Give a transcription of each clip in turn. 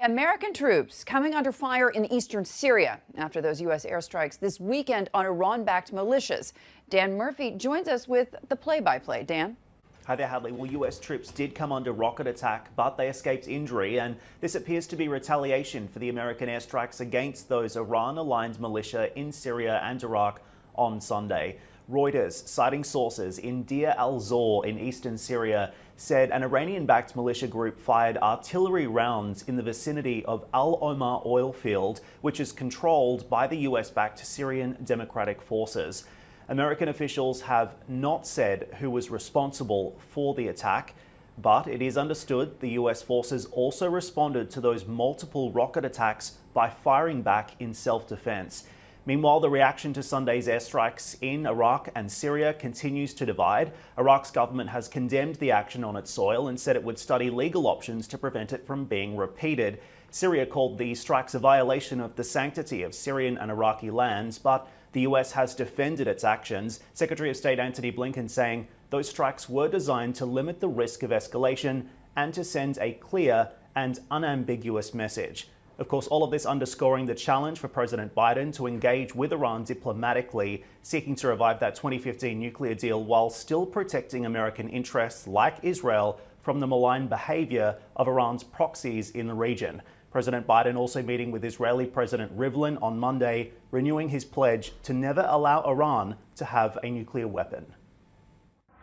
American troops coming under fire in eastern Syria after those U.S. airstrikes this weekend on Iran-backed militias. Dan Murphy joins us with the play-by-play. Dan? Hi there, Hadley. Well, US troops did come under rocket attack, but they escaped injury, and this appears to be retaliation for the American airstrikes against those Iran-aligned militia in Syria and Iraq on Sunday. Reuters, citing sources in Deir al-Zor in eastern Syria, said an Iranian-backed militia group fired artillery rounds in the vicinity of Al Omar oil field, which is controlled by the US-backed Syrian Democratic Forces. American officials have not said who was responsible for the attack, but it is understood the US forces also responded to those multiple rocket attacks by firing back in self-defense. Meanwhile, the reaction to Sunday's airstrikes in Iraq and Syria continues to divide. Iraq's government has condemned the action on its soil and said it would study legal options to prevent it from being repeated. Syria called the strikes a violation of the sanctity of Syrian and Iraqi lands, but the US has defended its actions. Secretary of State Antony Blinken saying those strikes were designed to limit the risk of escalation and to send a clear and unambiguous message. Of course, all of this underscoring the challenge for President Biden to engage with Iran diplomatically, seeking to revive that 2015 nuclear deal while still protecting American interests like Israel from the malign behavior of Iran's proxies in the region. President Biden also meeting with Israeli President Rivlin on Monday, renewing his pledge to never allow Iran to have a nuclear weapon.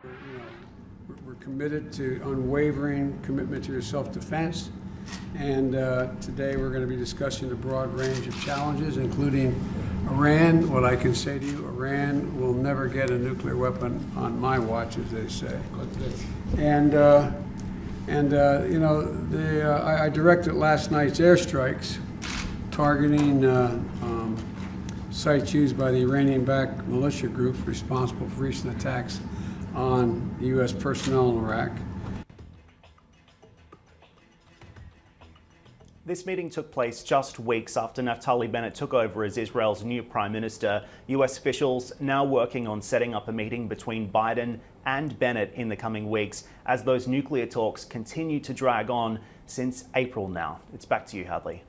We're committed to unwavering commitment to self-defense. And today we're going to be discussing a broad range of challenges, including Iran. What I can say to you, Iran will never get a nuclear weapon on my watch, as they say. I directed last night's airstrikes targeting sites used by the Iranian-backed militia group responsible for recent attacks on U.S. personnel in Iraq. This meeting took place just weeks after Naftali Bennett took over as Israel's new prime minister. US officials now working on setting up a meeting between Biden and Bennett in the coming weeks as those nuclear talks continue to drag on since April now. It's back to you, Hadley.